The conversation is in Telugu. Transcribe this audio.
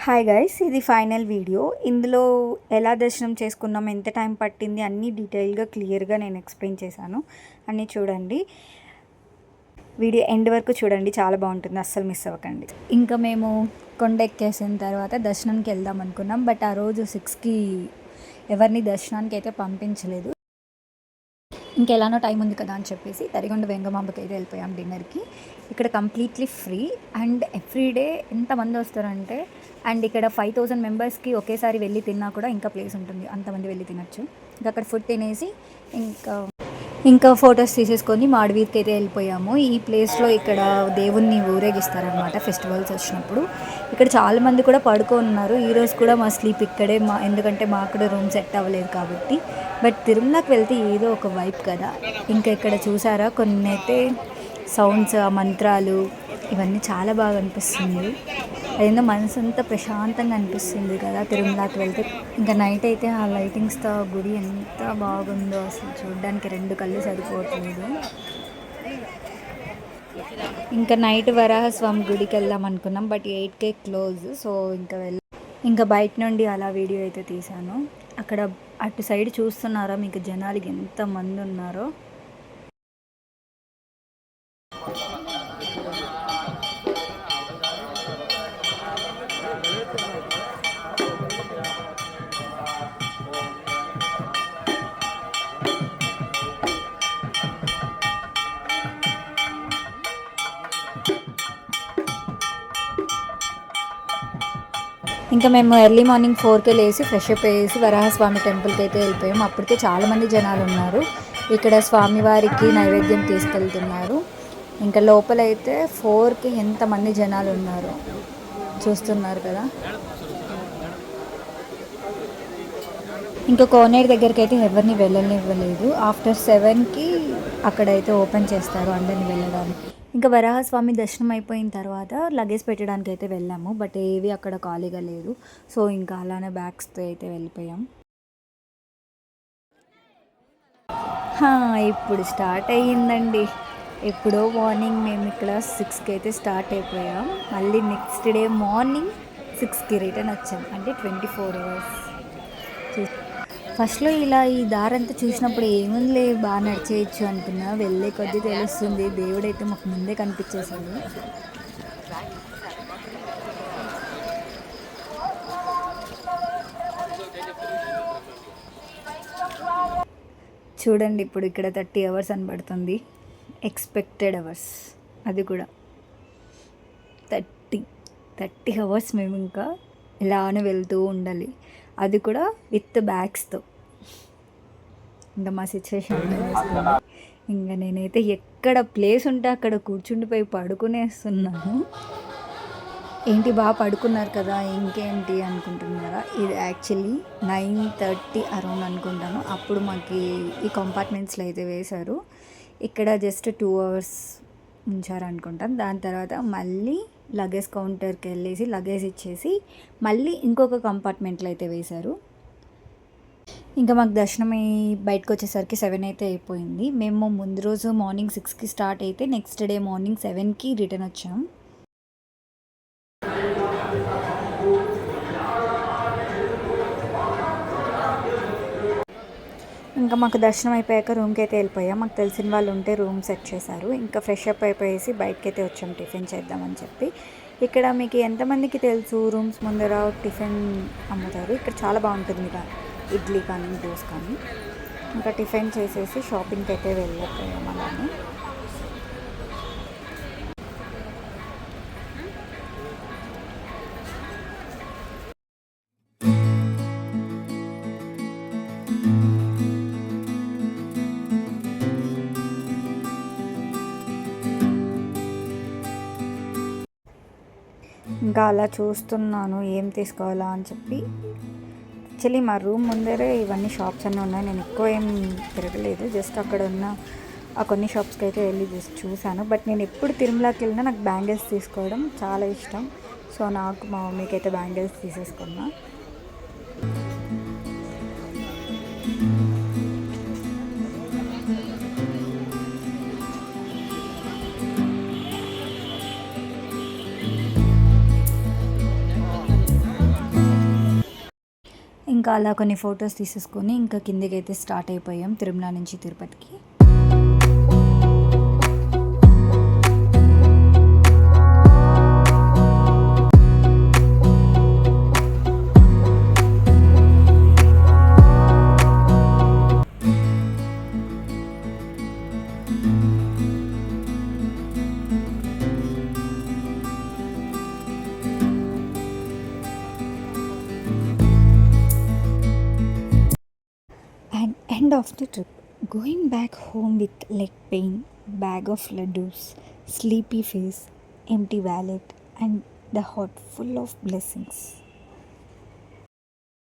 హాయ్ గైస్, ఇది ఫైనల్ వీడియో. ఇందులో ఎలా దర్శనం చేసుకున్నాం, ఎంత టైం పట్టింది అన్నీ డీటెయిల్గా క్లియర్గా నేను ఎక్స్ప్లెయిన్ చేశాను. అన్నీ చూడండి, వీడియో ఎండ్ వరకు చూడండి, చాలా బాగుంటుంది, అస్సలు మిస్ అవ్వకండి. ఇంకా మేము కొండ ఎక్కేసిన తర్వాత దర్శనానికి వెళ్దాం అనుకున్నాం. బట్ ఆ రోజు 6కి ఎవరిని దర్శనానికి అయితే పంపించలేదు. ఇంకెలానో టైం ఉంది కదా అని చెప్పేసి తరిగొండ వెంగమాంబకి అయితే వెళ్ళిపోయాం డిన్నర్కి. ఇక్కడ కంప్లీట్లీ ఫ్రీ అండ్ ఎవ్రీడే ఎంతమంది వస్తారంటే, అండ్ ఇక్కడ 5000 మెంబర్స్కి ఒకేసారి వెళ్ళి తిన్నా కూడా ఇంకా ప్లేస్ ఉంటుంది, అంతమంది వెళ్ళి తినచ్చు. ఇంకా అక్కడ ఫుడ్ తినేసి ఇంకా ఫొటోస్ తీసేసుకొని మాడవీధికి అయితే వెళ్ళిపోయాము. ఈ ప్లేస్లో ఇక్కడ దేవుణ్ణి ఊరేగిస్తారనమాట ఫెస్టివల్స్ వచ్చినప్పుడు. ఇక్కడ చాలామంది కూడా పడుకోనున్నారు. ఈరోజు కూడా మా స్లీప్ ఇక్కడే, ఎందుకంటే మాకు కూడా రూమ్ సెట్ అవ్వలేదు కాబట్టి. బట్ తిరుమలకి వెళ్తే ఏదో ఒక వైబ్ కదా. ఇంకా ఇక్కడ చూసారా కొన్ని అయితే సౌండ్స్, మంత్రాలు, ఇవన్నీ చాలా బాగా అనిపిస్తుంది. అదేందో మనసు అంతా ప్రశాంతంగా అనిపిస్తుంది కదా తిరుమలకి వెళ్తే. ఇంకా నైట్ అయితే ఆ లైటింగ్స్తో గుడి ఎంత బాగుందో అసలు చూడడానికి 2 కళ్ళు సరిపోవట్లేదు. ఇంకా నైట్ వరాహస్వామి గుడికి వెళ్దాం అనుకున్నాం, బట్ 8కే క్లోజ్. సో ఇంకా బయట నుండి అలా వీడియో అయితే తీశాను. అక్కడ అటు సైడ్ చూస్తున్నారా మీకు జనాలకి ఎంతమంది ఉన్నారో. ఇంకా మేము ఎర్లీ మార్నింగ్ 4కే లేసి ఫ్రెష్ అప్ అయ్యేసి వరాహస్వామి టెంపుల్కి అయితే వెళ్ళిపోయాం. అప్పటికే చాలామంది జనాలు ఉన్నారు. ఇక్కడ స్వామివారికి నైవేద్యం తీసుకెళ్తున్నారు. ఇంకా లోపలైతే 4కి ఎంతమంది జనాలు ఉన్నారు చూస్తున్నారు కదా. ఇంకా కోనేరు దగ్గరికి అయితే ఎవరిని వెళ్ళనివ్వలేదు. ఆఫ్టర్ 7కి అక్కడైతే ఓపెన్ చేస్తారు అందరిని వెళ్ళడానికి. ఇంకా వరాహస్వామి దర్శనం అయిపోయిన తర్వాత లగేజ్ పెట్టడానికి అయితే వెళ్ళాము, బట్ ఏవి అక్కడ ఖాళీగా లేదు. సో ఇంకా అలానే బ్యాగ్స్తో అయితే వెళ్ళిపోయాం. ఇప్పుడు స్టార్ట్ అయ్యిందండి. ఎప్పుడో మార్నింగ్ మేము ఇక్కడ 6కి అయితే స్టార్ట్ అయిపోయాం. మళ్ళీ నెక్స్ట్ డే మార్నింగ్ 6కి రిటర్న్ వచ్చాం, అంటే 24 hours. ఫస్ట్లో ఇలా ఈ దారంతా చూసినప్పుడు ఏముందిలే బాగా నడిచేయచ్చు అనుకున్నా. వెళ్ళే కొద్దీ తెలుస్తుంది దేవుడైతే మాకు ముందే కనిపించేశాడు. చూడండి ఇప్పుడు ఇక్కడ 30 hours అని పడుతుంది, ఎక్స్పెక్టెడ్ అవర్స్. అది కూడా 30 hours మేము ఇంకా ఇలానే వెళ్తూ ఉండాలి, అది కూడా విత్ బ్యాగ్స్తో. ఇంకా మా సిచ్యువేషన్ ఇంకా నేనైతే ఎక్కడ ప్లేస్ ఉంటే అక్కడ కూర్చుండిపోయి పడుకునేస్తున్నాను. ఏంటి బాగా పడుకున్నారు కదా ఇంకేంటి అనుకుంటున్నారా, ఇది యాక్చువల్లీ 9:30 అరౌండ్ అనుకుంటాను. అప్పుడు మాకు ఈ కంపార్ట్మెంట్స్లో అయితే వేశారు. ఇక్కడ జస్ట్ 2 hours ఉంచారనుకుంటాను. దాని తర్వాత మళ్ళీ లగేజ్ కౌంటర్కి వెళ్ళేసి లగేజ్ ఇచ్చేసి మళ్ళీ ఇంకొక కంపార్ట్మెంట్లో అయితే వేశారు. ఇంకా మాకు దర్శనం బయటకు వచ్చేసరికి 7 అయితే అయిపోయింది. మేము ముందు రోజు మార్నింగ్ 6కి స్టార్ట్ అయితే నెక్స్ట్ డే మార్నింగ్ 7కి రిటర్న్ వచ్చాం. ఇంకా మాకు దర్శనం అయిపోయాక రూమ్కి అయితే వెళ్ళిపోయాం. మాకు తెలిసిన వాళ్ళు ఉంటే రూమ్ సెట్ చేశారు. ఇంకా ఫ్రెష్ అప్ అయిపోయేసి బయటకి అయితే వచ్చాం టిఫిన్ చేద్దామని చెప్పి. ఇక్కడ మీకు ఎంతమందికి తెలుసు రూమ్స్ ముందర టిఫిన్ అమ్ముతారు. ఇక్కడ చాలా బాగుంటుంది, ఇక ఇడ్లీ కానీ దోశ కానీ. ఇంకా టిఫిన్ చేసేసి షాపింగ్కి అయితే వెళ్ళిపోయాం అలానే. ఇంకా అలా చూస్తున్నాను ఏం తీసుకోవాలా అని చెప్పి. యాక్చువల్లీ మా రూమ్ ముందరే ఇవన్నీ షాప్స్ అన్నీ ఉన్నాయి. నేను ఎక్కువ ఏం తిరగలేదు, జస్ట్ అక్కడ ఉన్న ఆ కొన్ని షాప్స్కి అయితే వెళ్ళి జస్ట్ చూశాను. బట్ నేను ఎప్పుడు తిరుమలకి వెళ్ళినా నాకు బ్యాంగిల్స్ తీసుకోవడం చాలా ఇష్టం. సో నాకు మా మమ్మీకి అయితే బ్యాంగిల్స్ తీసేసుకున్నా. ఇంకా అలా కొన్ని ఫొటోస్ తీసేసుకొని ఇంకా కిందకైతే స్టార్ట్ అయిపోయాం తిరుమల నుంచి తిరుపతికి. And end of the trip, going back home with leg pain, bag of laddus, sleepy face, empty wallet, and the heart full of blessings.